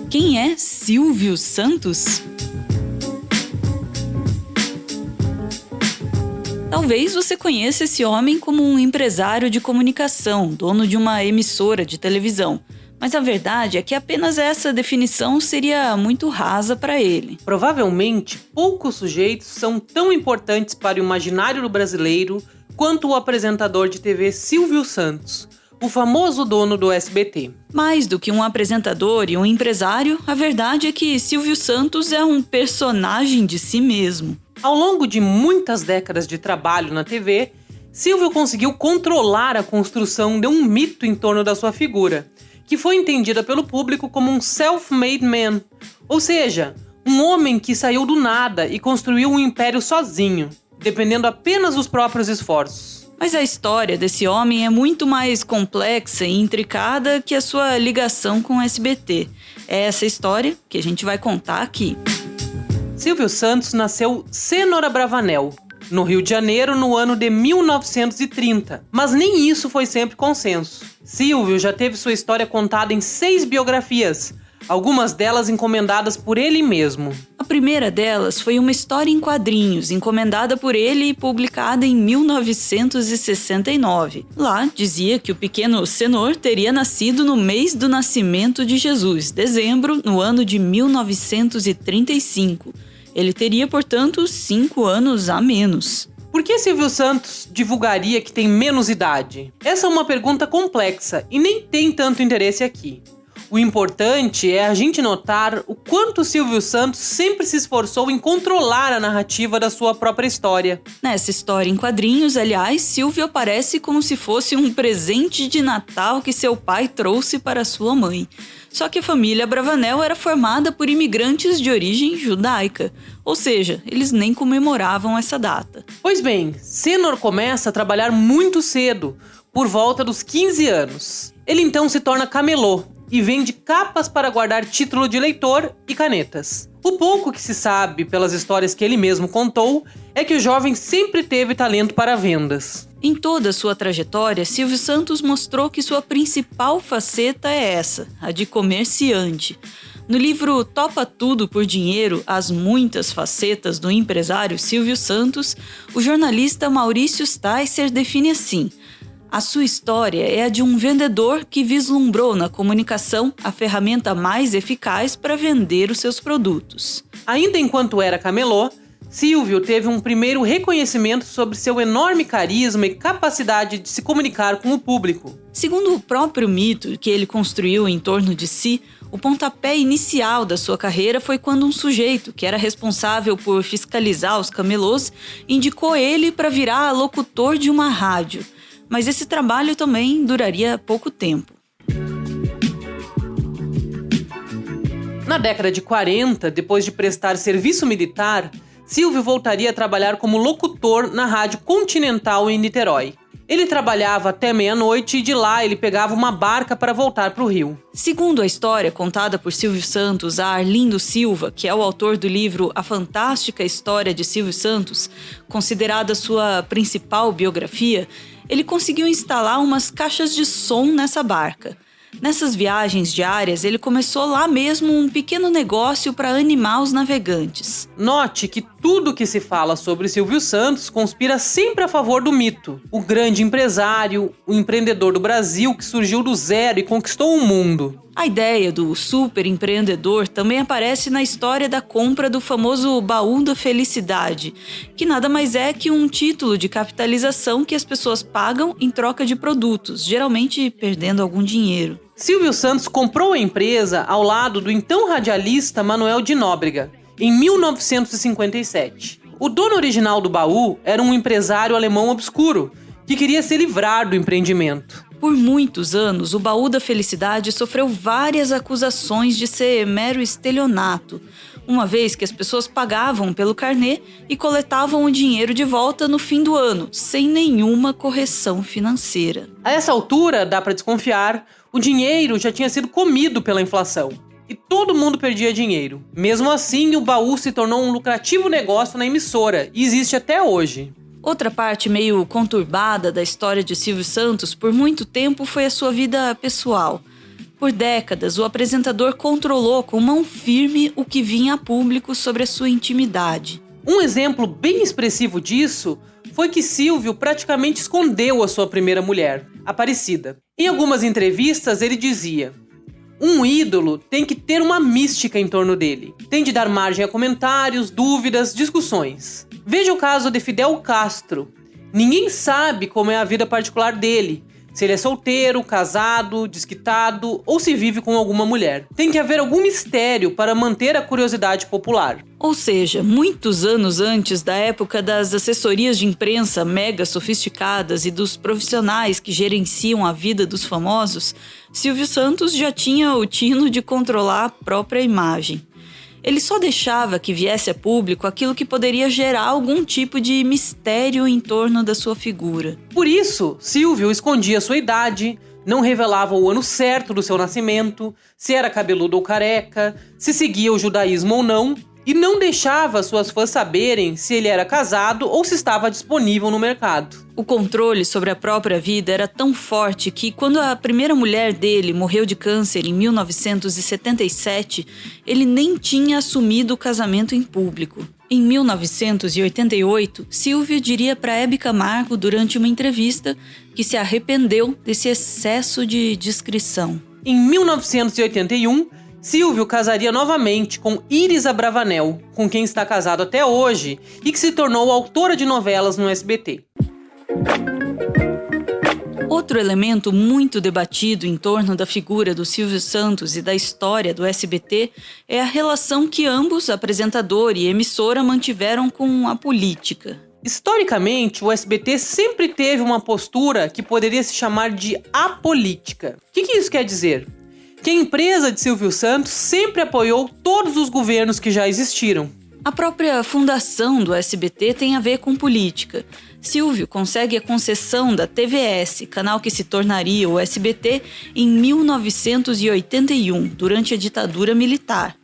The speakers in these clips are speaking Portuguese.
Quem é Silvio Santos? Talvez você conheça esse homem como um empresário de comunicação, dono de uma emissora de televisão. Mas a verdade é que apenas essa definição seria muito rasa para ele. Provavelmente, poucos sujeitos são tão importantes para o imaginário do brasileiro quanto o apresentador de TV Silvio Santos, o famoso dono do SBT. Mais do que um apresentador e um empresário, a verdade é que Silvio Santos é um personagem de si mesmo. Ao longo de muitas décadas de trabalho na TV, Silvio conseguiu controlar a construção de um mito em torno da sua figura, que foi entendida pelo público como um self-made man, ou seja, um homem que saiu do nada e construiu um império sozinho, dependendo apenas dos próprios esforços. Mas a história desse homem é muito mais complexa e intricada que a sua ligação com o SBT. É essa história que a gente vai contar aqui. Silvio Santos nasceu Cênora Bravanel, no Rio de Janeiro, no ano de 1930. Mas nem isso foi sempre consenso. Silvio já teve sua história contada em 6 biografias, algumas delas encomendadas por ele mesmo. A primeira delas foi uma história em quadrinhos, encomendada por ele e publicada em 1969. Lá dizia que o pequeno Cenor teria nascido no mês do nascimento de Jesus, dezembro, no ano de 1935. Ele teria, portanto, 5 anos a menos. Por que Silvio Santos divulgaria que tem menos idade? Essa é uma pergunta complexa e nem tem tanto interesse aqui. O importante é a gente notar o quanto Silvio Santos sempre se esforçou em controlar a narrativa da sua própria história. Nessa história em quadrinhos, aliás, Silvio aparece como se fosse um presente de Natal que seu pai trouxe para sua mãe. Só que a família Bravanel era formada por imigrantes de origem judaica, ou seja, eles nem comemoravam essa data. Pois bem, Cênor começa a trabalhar muito cedo, por volta dos 15 anos. Ele então se torna camelô e vende capas para guardar título de leitor e canetas. O pouco que se sabe pelas histórias que ele mesmo contou é que o jovem sempre teve talento para vendas. Em toda a sua trajetória, Silvio Santos mostrou que sua principal faceta é essa, a de comerciante. No livro Topa Tudo por Dinheiro, As Muitas Facetas do Empresário Silvio Santos, o jornalista Maurício Sticer define assim: a sua história é a de um vendedor que vislumbrou na comunicação a ferramenta mais eficaz para vender os seus produtos. Ainda enquanto era camelô, Silvio teve um primeiro reconhecimento sobre seu enorme carisma e capacidade de se comunicar com o público. Segundo o próprio mito que ele construiu em torno de si, o pontapé inicial da sua carreira foi quando um sujeito, que era responsável por fiscalizar os camelôs, indicou ele para virar locutor de uma rádio. Mas esse trabalho também duraria pouco tempo. Na década de 40, depois de prestar serviço militar, Silvio voltaria a trabalhar como locutor na Rádio Continental em Niterói. Ele trabalhava até meia-noite e de lá ele pegava uma barca para voltar para o Rio. Segundo a história contada por Silvio Santos a Arlindo Silva, que é o autor do livro A Fantástica História de Silvio Santos, considerada sua principal biografia, ele conseguiu instalar umas caixas de som nessa barca. Nessas viagens diárias, ele começou lá mesmo um pequeno negócio para animar os navegantes. Note que tudo que se fala sobre Silvio Santos conspira sempre a favor do mito. O grande empresário, o empreendedor do Brasil que surgiu do zero e conquistou o mundo. A ideia do super empreendedor também aparece na história da compra do famoso Baú da Felicidade, que nada mais é que um título de capitalização que as pessoas pagam em troca de produtos, geralmente perdendo algum dinheiro. Silvio Santos comprou a empresa ao lado do então radialista Manuel de Nóbrega, em 1957. O dono original do baú era um empresário alemão obscuro, que queria se livrar do empreendimento. Por muitos anos, o Baú da Felicidade sofreu várias acusações de ser mero estelionato, uma vez que as pessoas pagavam pelo carnê e coletavam o dinheiro de volta no fim do ano, sem nenhuma correção financeira. A essa altura, dá para desconfiar, o dinheiro já tinha sido comido pela inflação. E todo mundo perdia dinheiro. Mesmo assim, o baú se tornou um lucrativo negócio na emissora e existe até hoje. Outra parte meio conturbada da história de Silvio Santos por muito tempo foi a sua vida pessoal. Por décadas, o apresentador controlou com mão firme o que vinha a público sobre a sua intimidade. Um exemplo bem expressivo disso foi que Silvio praticamente escondeu a sua primeira mulher, Aparecida. Em algumas entrevistas ele dizia: um ídolo tem que ter uma mística em torno dele. Tem de dar margem a comentários, dúvidas, discussões. Veja o caso de Fidel Castro. Ninguém sabe como é a vida particular dele. Se ele é solteiro, casado, desquitado ou se vive com alguma mulher. Tem que haver algum mistério para manter a curiosidade popular. Ou seja, muitos anos antes da época das assessorias de imprensa mega sofisticadas e dos profissionais que gerenciam a vida dos famosos, Silvio Santos já tinha o tino de controlar a própria imagem. Ele só deixava que viesse a público aquilo que poderia gerar algum tipo de mistério em torno da sua figura. Por isso, Silvio escondia sua idade, não revelava o ano certo do seu nascimento, se era cabeludo ou careca, se seguia o judaísmo ou não, e não deixava suas fãs saberem se ele era casado ou se estava disponível no mercado. O controle sobre a própria vida era tão forte que, quando a primeira mulher dele morreu de câncer em 1977, ele nem tinha assumido o casamento em público. Em 1988, Silvio diria para Hebe Camargo durante uma entrevista que se arrependeu desse excesso de discrição. Em 1981, Silvio casaria novamente com Iris Abravanel, com quem está casado até hoje e que se tornou autora de novelas no SBT. Outro elemento muito debatido em torno da figura do Silvio Santos e da história do SBT é a relação que ambos, apresentador e emissora, mantiveram com a política. Historicamente, o SBT sempre teve uma postura que poderia se chamar de apolítica. O que isso quer dizer? Que a empresa de Silvio Santos sempre apoiou todos os governos que já existiram. A própria fundação do SBT tem a ver com política. Silvio consegue a concessão da TVS, canal que se tornaria o SBT, em 1981, durante a ditadura militar.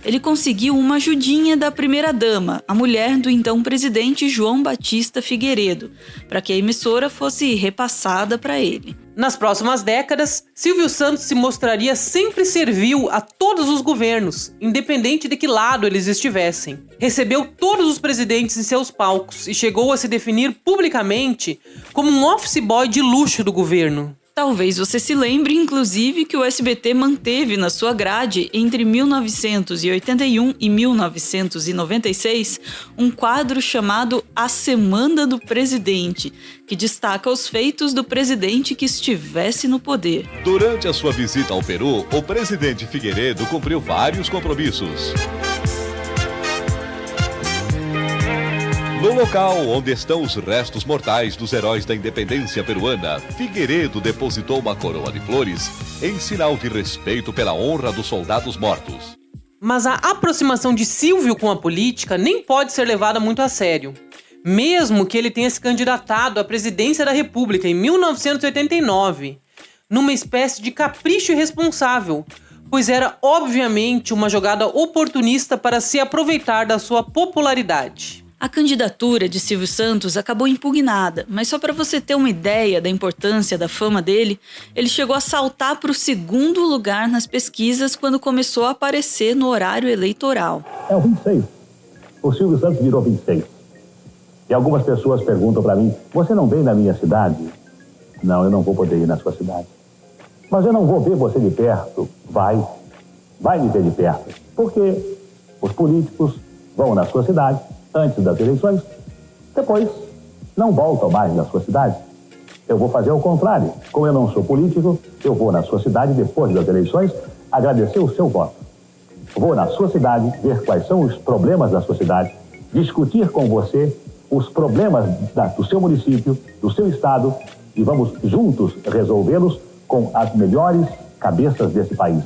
Ele conseguiu uma ajudinha da primeira-dama, a mulher do então presidente João Batista Figueiredo, para que a emissora fosse repassada para ele. Nas próximas décadas, Silvio Santos se mostraria sempre servil a todos os governos, independente de que lado eles estivessem. Recebeu todos os presidentes em seus palcos e chegou a se definir publicamente como um office boy de luxo do governo. Talvez você se lembre, inclusive, que o SBT manteve na sua grade, entre 1981 e 1996, um quadro chamado A Semana do Presidente, que destaca os feitos do presidente que estivesse no poder. Durante a sua visita ao Peru, o presidente Figueiredo cumpriu vários compromissos. No local onde estão os restos mortais dos heróis da independência peruana, Figueiredo depositou uma coroa de flores em sinal de respeito pela honra dos soldados mortos. Mas a aproximação de Silvio com a política nem pode ser levada muito a sério. Mesmo que ele tenha se candidatado à presidência da República em 1989, numa espécie de capricho irresponsável, pois era obviamente uma jogada oportunista para se aproveitar da sua popularidade. A candidatura de Silvio Santos acabou impugnada, mas só para você ter uma ideia da importância da fama dele, ele chegou a saltar para o 2º lugar nas pesquisas quando começou a aparecer no horário eleitoral. É o 26. O Silvio Santos virou 26. E algumas pessoas perguntam para mim: você não vem na minha cidade? Não, eu não vou poder ir na sua cidade. Mas eu não vou ver você de perto. Vai me ver de perto. Porque os políticos vão na sua cidade antes das eleições, depois não voltam mais na sua cidade. Eu vou fazer o contrário. Como eu não sou político, eu vou na sua cidade depois das eleições agradecer o seu voto. Vou na sua cidade ver quais são os problemas da sua cidade, discutir com você os problemas do seu município, do seu estado, e vamos juntos resolvê-los com as melhores cabeças desse país.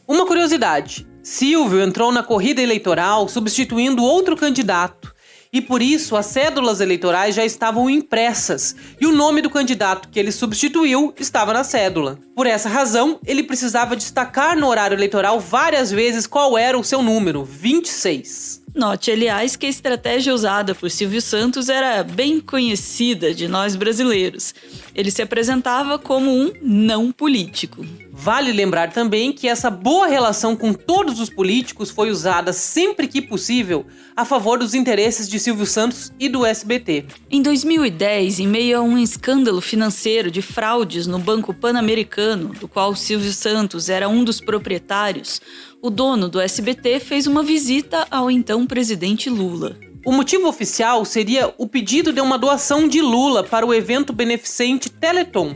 Uma curiosidade: Silvio entrou na corrida eleitoral substituindo outro candidato, e por isso as cédulas eleitorais já estavam impressas e o nome do candidato que ele substituiu estava na cédula. Por essa razão, ele precisava destacar no horário eleitoral várias vezes qual era o seu número, 26. Note, aliás, que a estratégia usada por Silvio Santos era bem conhecida de nós brasileiros. Ele se apresentava como um não político. Vale lembrar também que essa boa relação com todos os políticos foi usada sempre que possível a favor dos interesses de Silvio Santos e do SBT. Em 2010, em meio a um escândalo financeiro de fraudes no Banco Pan-Americano, do qual Silvio Santos era um dos proprietários, o dono do SBT fez uma visita ao então presidente Lula. O motivo oficial seria o pedido de uma doação de Lula para o evento beneficente Teleton,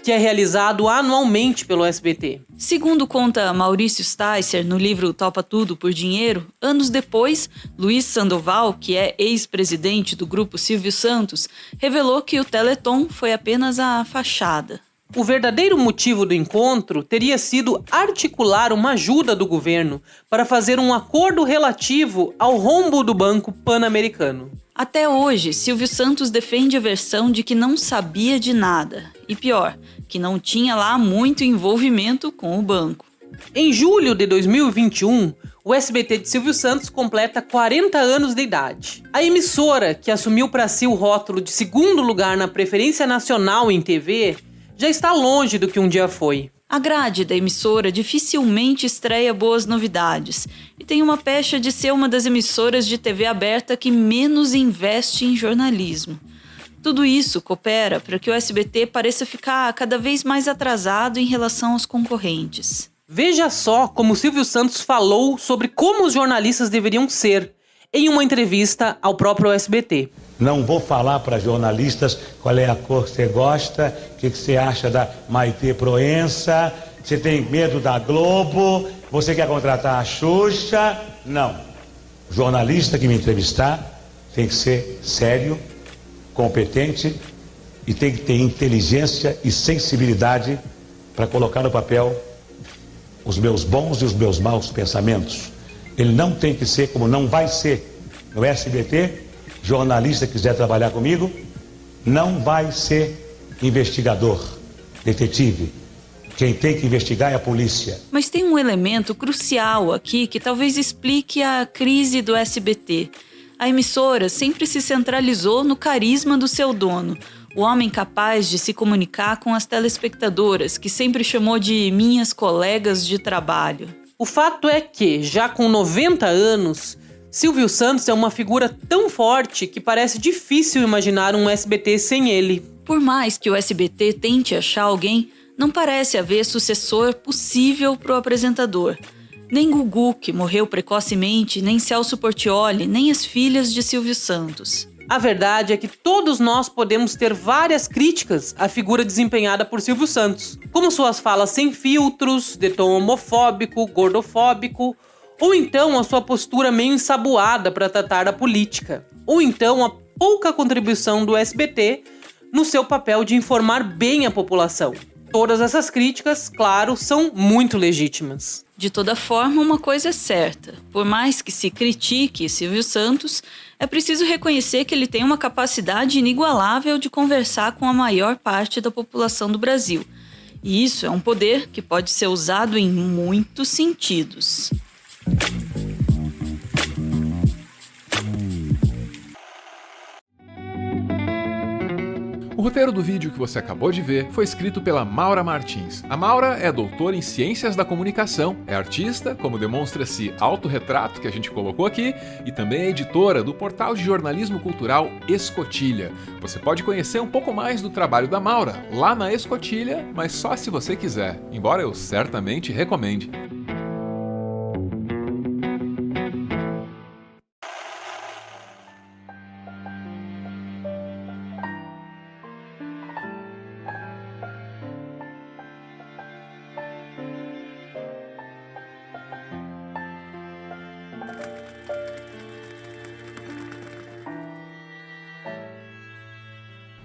que é realizado anualmente pelo SBT. Segundo conta Maurício Sticer no livro Topa Tudo por Dinheiro, anos depois, Luiz Sandoval, que é ex-presidente do grupo Silvio Santos, revelou que o Teleton foi apenas a fachada. O verdadeiro motivo do encontro teria sido articular uma ajuda do governo para fazer um acordo relativo ao rombo do Banco Pan-Americano. Até hoje, Silvio Santos defende a versão de que não sabia de nada. E pior, que não tinha lá muito envolvimento com o banco. Em julho de 2021, o SBT de Silvio Santos completa 40 anos de idade. A emissora, que assumiu para si o rótulo de segundo lugar na preferência nacional em TV, já está longe do que um dia foi. A grade da emissora dificilmente estreia boas novidades e tem uma pecha de ser uma das emissoras de TV aberta que menos investe em jornalismo. Tudo isso coopera para que o SBT pareça ficar cada vez mais atrasado em relação aos concorrentes. Veja só como Silvio Santos falou sobre como os jornalistas deveriam ser em uma entrevista ao próprio SBT. Não vou falar para jornalistas qual é a cor que você gosta, o que você acha da Maitê Proença, você tem medo da Globo, você quer contratar a Xuxa. Não. O jornalista que me entrevistar tem que ser sério, competente e tem que ter inteligência e sensibilidade para colocar no papel os meus bons e os meus maus pensamentos. Ele não tem que ser, como não vai ser no SBT, jornalista que quiser trabalhar comigo, não vai ser investigador, detetive. Quem tem que investigar é a polícia. Mas tem um elemento crucial aqui que talvez explique a crise do SBT. A emissora sempre se centralizou no carisma do seu dono, o homem capaz de se comunicar com as telespectadoras, que sempre chamou de minhas colegas de trabalho. O fato é que, já com 90 anos, Silvio Santos é uma figura tão forte que parece difícil imaginar um SBT sem ele. Por mais que o SBT tente achar alguém, não parece haver sucessor possível para o apresentador. Nem Gugu, que morreu precocemente, nem Celso Portiolli, nem as filhas de Silvio Santos. A verdade é que todos nós podemos ter várias críticas à figura desempenhada por Silvio Santos, como suas falas sem filtros, de tom homofóbico, gordofóbico, ou então a sua postura meio ensaboada para tratar da política, ou então a pouca contribuição do SBT no seu papel de informar bem a população. Todas essas críticas, claro, são muito legítimas. De toda forma, uma coisa é certa. Por mais que se critique Silvio Santos, é preciso reconhecer que ele tem uma capacidade inigualável de conversar com a maior parte da população do Brasil. E isso é um poder que pode ser usado em muitos sentidos. O roteiro do vídeo que você acabou de ver foi escrito pela Maura Martins. A Maura é doutora em Ciências da Comunicação, é artista, como demonstra esse autorretrato que a gente colocou aqui, e também é editora do portal de jornalismo cultural Escotilha. Você pode conhecer um pouco mais do trabalho da Maura lá na Escotilha, mas só se você quiser, embora eu certamente recomende.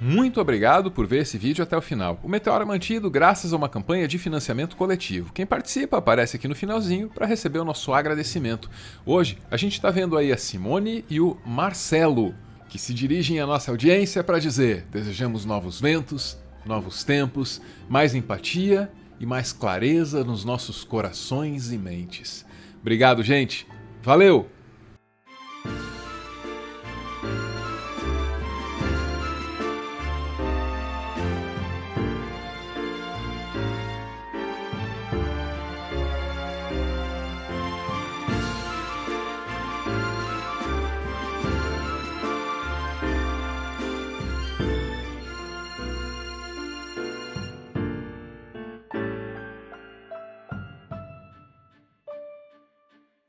Muito obrigado por ver esse vídeo até o final. O Meteoro é mantido graças a uma campanha de financiamento coletivo. Quem participa aparece aqui no finalzinho para receber o nosso agradecimento. Hoje a gente está vendo aí a Simone e o Marcelo, que se dirigem à nossa audiência para dizer: desejamos novos ventos, novos tempos, mais empatia e mais clareza nos nossos corações e mentes. Obrigado, gente. Valeu!